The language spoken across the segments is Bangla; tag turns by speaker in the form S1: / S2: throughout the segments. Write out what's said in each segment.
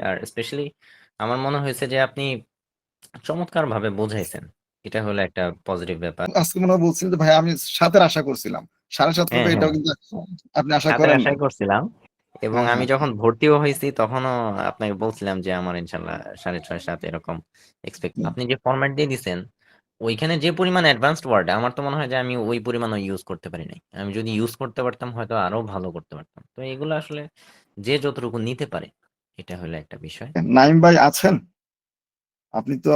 S1: আর স্পেশালি আমার মনে হয়েছে যে আপনি চমৎকারভাবে বোঝাইছেন। এটা হলো একটা পজিটিভ ব্যাপার।
S2: আজকে মনে হয় বলছিলেন যে ভাই আমি ৭ আশা করছিলাম। ৭.৫
S1: হ্যাঁ,
S2: করবে
S1: হ্যাঁ।
S2: এটাও কিন্তু আপনি আশা
S1: ৭ এর
S2: করেন
S1: আশাই
S2: নাই।
S1: করছিলাম এবং
S2: হ্যাঁ,
S1: আমি
S2: হ্যাঁ,
S1: যখন ভর্তিও হইছি তখনও আপনাকে বলছিলাম যে আমার ইনশাআল্লাহ ৬.৫ ৭ এরকম এক্সপেক্ট।
S2: হ্যাঁ।
S1: আপনি যে ফরম্যাট দিয়ে দিছেন, ওইখানে যে পরিমাণ অ্যাডভান্সড ওয়ার্ড আমার তো মনে হয় যে আমি ওই পরিমাণও ইউজ করতে পারি নাই। আমি যদি ইউজ করতে পারতাম হয়তো আরো ভালো করতে পারতাম। তো এগুলো আসলে যে যতটুকু নিতে পারে, এটা হলো একটা বিষয়।
S2: নাইম ভাই আছেন? আপনি তো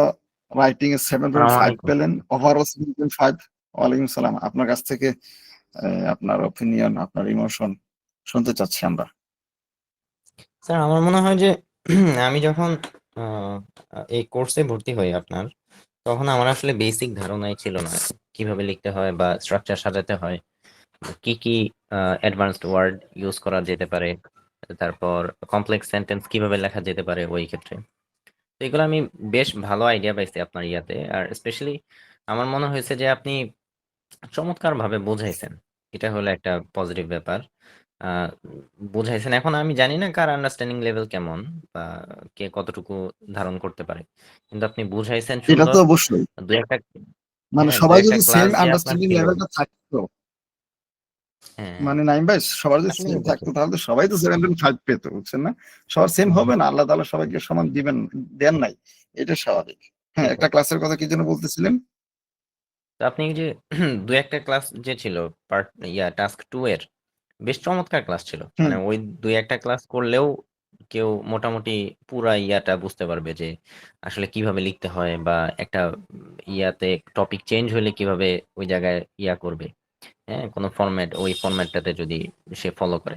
S2: রাইটিং এ
S1: আসসালামু
S2: 7.5
S1: আলাইকুম।
S2: পেলেন, ওভারঅল 7.5। ওয়ালাইকুম সালাম। আপনার কাছ থেকে আপনার অপিনিয়ন, আপনার ইমোশন শুনতে চাচ্ছি আমরা।
S1: স্যার আমার মনে হয় যে আমি যখন আহ, এই কোর্সে ভর্তি হই আপনার, তখন আমার আসলে বেসিক ধারণাই ছিল না কিভাবে লিখতে হয় বা স্ট্রাকচার সাজাতে হয়, কি কি অ্যাডভান্সড ওয়ার্ড ইউজ করা যেতে পারে, তারপর কমপ্লেক্স সেন্টেন্স কিভাবে লেখা যেতে পারে ওই ক্ষেত্রে। তো এগুলো আমি বেশ ভালো আইডিয়া পাইছি আপনার ইয়াতে। আর স্পেশালি আমার মনে হয়েছে যে আপনি চমৎকারভাবে বোঝাইছেন। এটা হলো একটা পজিটিভ ব্যাপার। আহ বুঝাইছেন। এখন আমি জানি না কার আন্ডারস্ট্যান্ডিং লেভেল কেমন বা কে কতটুকু ধারণ করতে পারে, কিন্তু আপনি বুঝাইছেন
S2: এটা তো
S1: সুন্দর।
S2: অবশ্যই।
S1: দুই একটা,
S2: মানে
S1: হ্যাঁ, দুই
S2: সবাই
S1: একটা
S2: যদি
S1: ক্লাস
S2: সেম
S1: যে আপনার
S2: আন্ডারস্ট্যান্ডিং
S1: ছিল।
S2: লেভেলটা থাকতো,
S1: হ্যাঁ, হ্যাঁ,
S2: মানে নাইম ভাই সবার যদি
S1: আসলে
S2: সেম থাকতো
S1: অবশ্যই।
S2: তাহলে তো সবাই তো 7.5 পেত, বুঝছেন না? সবার সেম
S1: হুম,
S2: হবে না, আল্লাহ তাআলা সবাইকে সমান দিবেন, দেন নাই। এটা স্বাভাবিক। হ্যাঁ, একটা
S1: সেটাই।
S2: ক্লাসের কথা কি যেন বলতেছিলেন?
S1: তো আপনি এই যে দুই একটা ক্লাস যে ছিল, পার্ট টাস্ক 2 এর বেশ চমৎকার ক্লাস ছিল।
S2: হুম,
S1: মানে ওই দুই একটা ক্লাস করলেও কেউ মোটামুটি পুরা ইয়াটা বুঝতে পারবে যে আসলে কিভাবে লিখতে হয় বা একটা ইয়াতে টপিক চেঞ্জ হলে কিভাবে ওই জায়গায় ইয়া করবে। হ্যাঁ, কোনো ফরম্যাট ওই ফরম্যাটটাতে যদি সে ফলো করে।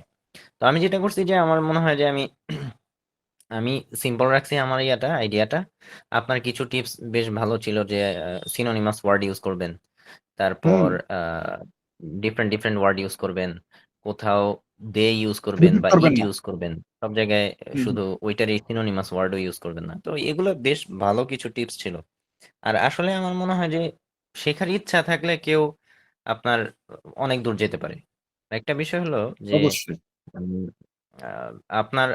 S1: তো আমি যেটা করছি যে আমার মনে হয় যে আমি আমি সিম্পল রাখছি আমার আইডিয়াটা। আপনার কিছু টিপস বেশ ভালো ছিল যে সিনোনিমাস ওয়ার্ড ইউজ করবেন,
S2: হুম,
S1: তারপর ডিফারেন্ট ডিফারেন্ট ওয়ার্ড ইউজ করবেন, কোথাও দে ইউজ করবেন
S2: রিপিট
S1: বা
S2: করবেন
S1: ইট
S2: না।
S1: ইউজ করবেন, সব জায়গায়
S2: হুম,
S1: শুধু ওইটারই সিনোনিমাস ওয়ার্ডও ইউজ করবেন না। তো এগুলো বেশ ভালো কিছু টিপস ছিল। আর আসলে আমার মনে হয় যে শেখার ইচ্ছা থাকলে কেউ আপনার অনেক দূর যেতে পারে। একটা বিষয় হলো যে
S2: অবশ্যই।
S1: উম,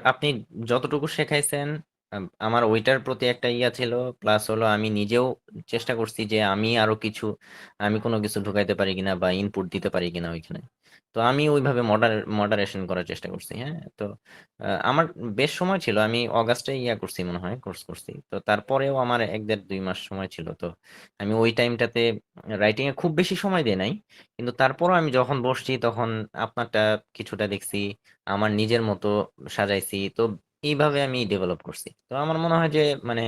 S1: আপনি যতটুকু শেখাইছেন, আমার ওইটার প্রতি একটা ইয়া ছিল। প্লাস হলো আমি নিজেও চেষ্টা করছি যে আমি কোনো কিছু ঢুকাইতে পারি কিনা বা ইনপুট দিতে পারি কিনা ওইখানে। তো আমি ওইভাবে মডারেশন করার চেষ্টা করছি। হ্যাঁ, তো আমার বেশ সময় ছিল। আমি অগাস্টে ইয়া করছি মনে হয়, কোর্স করছি। তো তারপরেও আমার ১ ১.৫ ২ মাস সময় ছিল। তো আমি ওই টাইমটাতে রাইটিং এ খুব বেশি সময় দিই নাই, কিন্তু তারপরও আমি যখন বসছি তখন আপনারটা কিছুটা দেখছি, আমার নিজের মতো সাজাইছি। তো এইভাবে আমি ডেভেলপ করছি। তো আমার মনে হয় যে মানে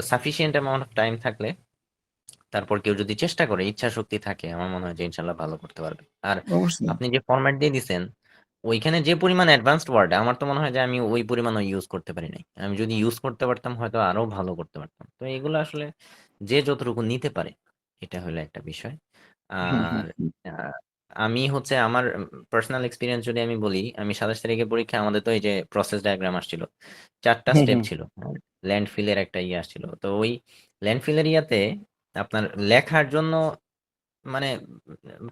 S1: সাফিসিয়েন্ট অ্যামাউন্ট অফ টাইম থাকলে, তারপর কেউ যদি চেষ্টা করে, ইচ্ছা শক্তি থাকে, আমার মনে হয় যে ইনশাল্লাহ ভালো করতে পারবে। আর
S2: অবশ্যই।
S1: আপনি যে ফরম্যাট দিয়ে দিছেন, ওইখানে যে পরিমাণ অ্যাডভান্সড ওয়ার্ড আমার তো মনে হয় যে আমি ওই পরিমাণও ইউজ করতে পারি নাই। আমি যদি ইউজ করতে পারতাম হয়তো আরো ভালো করতে পারতাম। তো এগুলো আসলে যে যতটুকু নিতে পারে, এটা হলো একটা বিষয়।
S2: হুম, হুম,
S1: আর
S2: হুম,
S1: আহ, আমি হচ্ছে আমার পার্সোনাল এক্সপিরিয়েন্স যদি আমি বলি, আমি ২৭ তারিখে পরীক্ষা, আমাদের তো এই যে প্রসেস ডায়াগ্রাম আসছিল, ৪টা
S2: হুম,
S1: স্টেপ
S2: হুম।
S1: ছিল। ল্যান্ডফিলের একটা ইয়ে আসছিল। তো ওই ল্যান্ডফিলের ইয়াতে আপনার লেখার জন্য মানে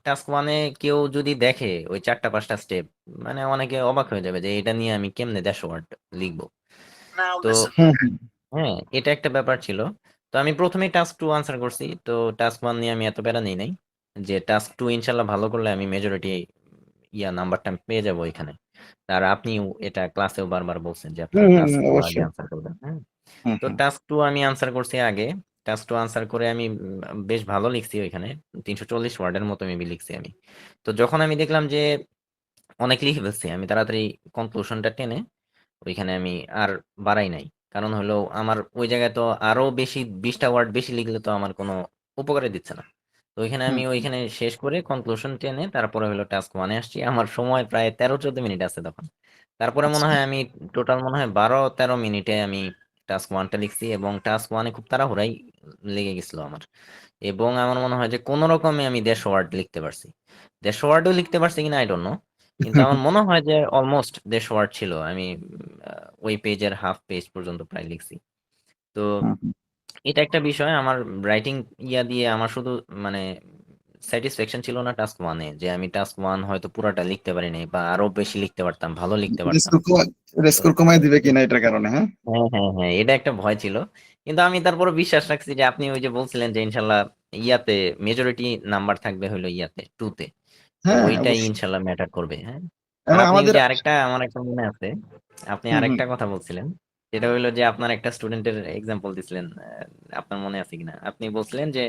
S1: টাস্ক ওয়ানে কেউ যদি দেখে ওই ৪টা ৫টা স্টেপ, মানে অনেকে অবাক হয়ে যাবে যে এটা নিয়ে আমি কেমনে ১৫০ ওয়ার্ড লিখবো। তো
S2: হুম, হুম।
S1: হ্যাঁ, এটা একটা ব্যাপার ছিল। তো আমি ১ম এই টাস্ক 2 আনসার করছি। তো টাস্ক 1 নিয়ে আমি এত প্যারা নেই নাই। যে টাস্ক 2 ইনশাআল্লাহ ভালো করলে আমি মেজরিটি নাম্বারটা পেয়ে যাবো এখানে। আর আপনিও এটা ক্লাসেও বারবার বলছেন যে
S2: হুম,
S1: আপনারা
S2: হুম,
S1: টাস্ক
S2: হুম,
S1: 2 আগে
S2: অবশ্যই।
S1: আনসার করবেন। হ্যাঁ।
S2: হুম,
S1: তো
S2: হুম।
S1: টাস্ক 2 আমি আনসার করছি আগে। টাস্ক 2 আনসার করে আমি বেশ ভালো লিখছি ওইখানে। ৩৪০ ওয়ার্ডের মতো মেবি লিখছি আমি। তো যখন আমি দেখলাম যে অনেক লিখে ফেলছি, আমি তাড়াতাড়ি কনক্লুশনটা টেনে ওইখানে আমি আর বাড়াই নাই। কারণ হলো আমার ওই জায়গায় তো আরো বেশি ২০টা ওয়ার্ড বেশি লিখলে তো আমার কোনো উপকারে দিচ্ছে না। তো ওইখানে
S2: হুম,
S1: আমি
S2: হুম।
S1: ওইখানে শেষ করে কনক্লুশন টেনে তারপরে হলো টাস্ক 1 এ আসছি। আমার সময় প্রায় ১৩ ১৪ মিনিট আছে তখন। তারপরে মনে
S2: আচ্ছা।
S1: হয় আমি টোটাল মনে হয় ১২ ১৩ মিনিটে আমি টাস্ক 1টা লিখছি এবং টাস্ক 1 এ খুব তাড়াহুড়াই লেগে গেছিল আমার। এবং আমার মনে হয় যে কোন রকমে আমি ১৫০ ওয়ার্ড লিখতে পারছি। ১৫০ ওয়ার্ডও লিখতে পারছি কিনা আই ডোন্ট নো। কিন্তু আমার মনে হয় যে অলমোস্ট ১৫০ ওয়ার্ড ছিল। আমি ওই পেজের হাফ পেজ পর্যন্ত প্রায় লিখছি। তো
S2: হুম, হুম।
S1: এটা একটা বিষয় আমার রাইটিং দিয়ে আমার শুধু মানে স্যাটিসফ্যাকশন ছিল না টাস্ক 1 এ যে আমি টাস্ক 1 হয়তো পুরাটা লিখতে পারি নাই বা আরো বেশি লিখতে পারতাম, ভালো লিখতে পারতাম। তো
S2: স্কোর কমায় দিবে কিনা এটার কারণে, হ্যাঁ?
S1: হ্যাঁ, হ্যাঁ, হ্যাঁ, এটা একটা ভয় ছিল। কিন্তু আমি তারপরে বিশ্বাস রাখছি যে আপনি ওই যে বলছিলেন যে ইনশাল্লাহ ইয়াতে মেজরিটি নাম্বার থাকবে হলো ইয়াতে 2 তে। তো
S2: হ্যাঁ,
S1: ওইটাই
S2: অবশ্যই।
S1: ইনশাল্লাহ ম্যাটার করবে, হ্যাঁ। আর
S2: এবং
S1: আপনি ওই
S2: আমাদের
S1: যে আরেকটা আমার একটা মনে আছে, আপনি
S2: হুম, হুম।
S1: আরেকটা কথা বলছিলেন, যেটা হইলো যে আপনার একটা স্টুডেন্টের এক্সাম্পল দিছিলেন, আপনার মনে আছে কিনা? আপনি বলছিলেন যে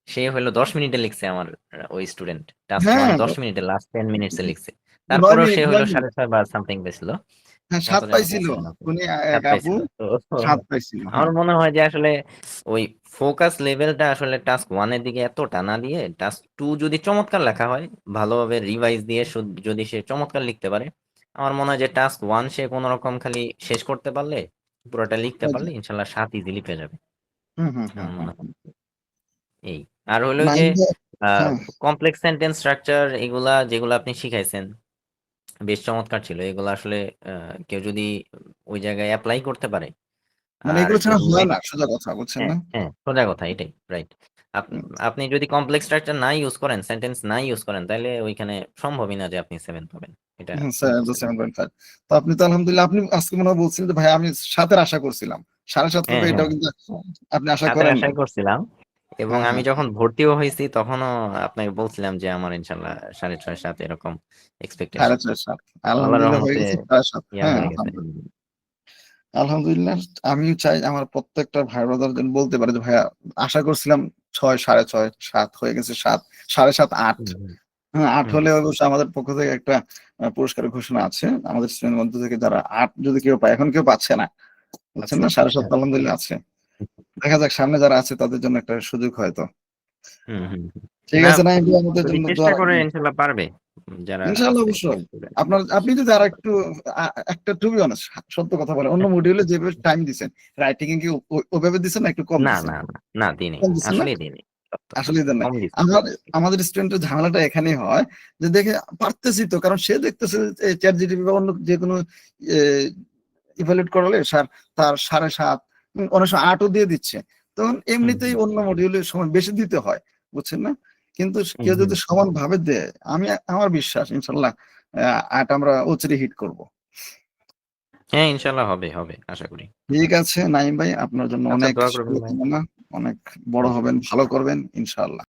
S1: সে হলো 10 মিনিটে লিখছে আমার ওই স্টুডেন্ট টাস্ক
S2: হ্যাঁ,
S1: 1 10 মিনিটে, লাস্ট 10 মিনিটস এ লিখছে।
S2: 9
S1: তারপরেও সে
S2: মিনিট,
S1: হইলো
S2: 9 মিনিট।
S1: 6.5 বা সামথিং পেয়েছিল।
S2: হ্যাঁ,
S1: কত
S2: ৭
S1: যেন
S2: পাইছিল।
S1: বলছিলেন আপনি?
S2: উনি এক
S1: 7
S2: আপু
S1: পাইছিল। তো
S2: ৭ পাইছিল।
S1: আমার
S2: হ্যাঁ।
S1: মনে হয় যে আসলে ওই ফোকাস লেভেলটা আসলে টাস্ক 1 এর দিকে এতটা না দিয়ে টাস্ক 2 যদি চমৎকার লেখা হয়, ভালোভাবে রিভাইজ দিয়ে যদি সে চমৎকার লিখতে পারে, আমার মনে হয় যে টাস্ক 1 সে কোন রকম খালি শেষ করতে পারলে, পুরোটা লিখতে
S2: হয়ে
S1: পারলে
S2: যায়।
S1: ইনশাল্লাহ 7 ইজিলি পেয়ে যাবে।
S2: হুম, হুম, হুম,
S1: আমার
S2: হুম,
S1: মনে হয়
S2: হুম।
S1: এই। আর হলো ওই যে
S2: 9 দিয়ে হ্যাঁ,
S1: কমপ্লেক্স সেন্টেন্স স্ট্রাকচার এগুলা যেগুলো আপনি শিখাইছেন বেশ চমৎকার ছিল। এগুলো আসলে কেউ যদি ওই জায়গায় অ্যাপ্লাই করতে পারে
S2: মানে
S1: আর
S2: এগুলো ছাড়া
S1: যদি
S2: হয়
S1: ওয়েট,
S2: না, সোজা কথা, বুঝছেন
S1: হ্যাঁ,
S2: না?
S1: হ্যাঁ, সোজা কথা এটাই, রাইট।
S2: হুম,
S1: আপনি যদি কমপ্লেক্স স্ট্রাকচার না ইউজ করেন, সেন্টেন্স না ইউজ করেন, তাহলে ওইখানে সম্ভবই না যে আপনি 7 পাবেন। এটা
S2: হুম,
S1: ইম্পসিবল।
S2: 7.5। তো আপনি তো আলহামদুলিল্লাহ, আপনি আজকে মনে হয় বলছিলেন যে ভাই আমি ৭ এর আশা করছিলাম। ৭.৫
S1: হ্যাঁ,
S2: করবে
S1: হ্যাঁ,
S2: এটাও কিন্তু আপনি আশা
S1: 7 এর
S2: করেন
S1: আশাই
S2: নাই।
S1: করছিলাম। এবং
S2: হ্যাঁ,
S1: আমি
S2: হ্যাঁ।
S1: যখন ভর্তিও হয়েছি তখনও আপনাকে বলছিলাম যে আমার ইনশাল্লাহ 6.5 7 এরকম এক্সপেকটেশন।
S2: ৬.৫
S1: আল্লাহর
S2: আলহামদুলিল্লাহ হয়ে
S1: রহমতে
S2: গেছে ৭.৫।
S1: ইয়া
S2: হ্যাঁ,
S1: হয়ে গেছে।
S2: আলহামদুলিল্লাহ। আলহামদুলিল্লাহ। আমিও চাই আমার প্রত্যেকটা ভাই ব্রাদার যেন বলতে পারে যে ভাইয়া আশা করছিলাম ৬, ৬.৫, ৭ হয়ে গেছে ৭, ৭.৫, ৮।
S1: হুম, হুম,
S2: হ্যাঁ, ৮
S1: হুম,
S2: হলে অবশ্য আমাদের পক্ষ থেকে একটা পুরস্কারের ঘোষণা আছে। আমাদের স্টুডেন্টের মধ্য থেকে যারা ৮ যদি কেউ পায়, এখন কেউ পাচ্ছে না। বুঝছেন
S1: আচ্ছা,
S2: না? ৭.৫
S1: আচ্ছা।
S2: আলহামদুলিল্লাহ আছে। দেখা যাক সামনে যারা আছে তাদের জন্য একটা সুযোগ হয়তো।
S1: হুম, হুম, হুম।
S2: ঠিক
S1: না,
S2: আছে নাঈম ভাই, আমাদের
S1: যদি
S2: জন্য দোয়া
S1: চেষ্টা করে
S2: রাখবেন।
S1: ইনশাল্লাহ পারবে যারা
S2: ইনশাআল্লাহ
S1: আছে
S2: অবশ্যই।
S1: স্টুডেন্ট।
S2: আপনি যদি আরেকটু একটা টু বি অনেস্ট সত্য কথা বলেন, অন্য মডিউলে যেভাবে টাইম দিছেন, রাইটিং এ কি ওভাবে দিছেন না একটু কম
S1: না,
S2: দিছেন?
S1: না, না, না, দিই নাই।
S2: কম দিছেন না?
S1: আসলেই দিই নাই। সত্য।
S2: আসলেই দেন নাই।
S1: কম দিছি।
S2: আমাদের স্টুডেন্টের ঝামেলাটা এখানেই হয় যে দেখে পারতেছি তো, কারণ সে দেখতেছে যে ChatGPT বা অন্য যেকোনো এ ইভালুয়েট করালে তার ৭.৫ অনেক সময় ৮ ও দিয়ে দিচ্ছে। তখন
S1: হুম,
S2: এমনিতেই
S1: হুম,
S2: অন্য মডিউলের সময় বেশি দিতে হয়। বুঝছেন না? কিন্তু
S1: হুম,
S2: কেউ
S1: হুম।
S2: যদি সমানভাবে দেয়, আমার বিশ্বাস ইনশাআল্লাহ ৮ আমরা অচিরে হিট করব।
S1: হ্যাঁ, ইনশাল্লাহ হবে, হবে আশা করি।
S2: ঠিক আছে নাঈম ভাই, আপনার জন্য
S1: আচ্ছা,
S2: অনেক
S1: দোয়া করবেন ভাই।
S2: শুভকামনা। অনেক বড় হবেন, ভালো করবেন ইনশাআল্লাহ।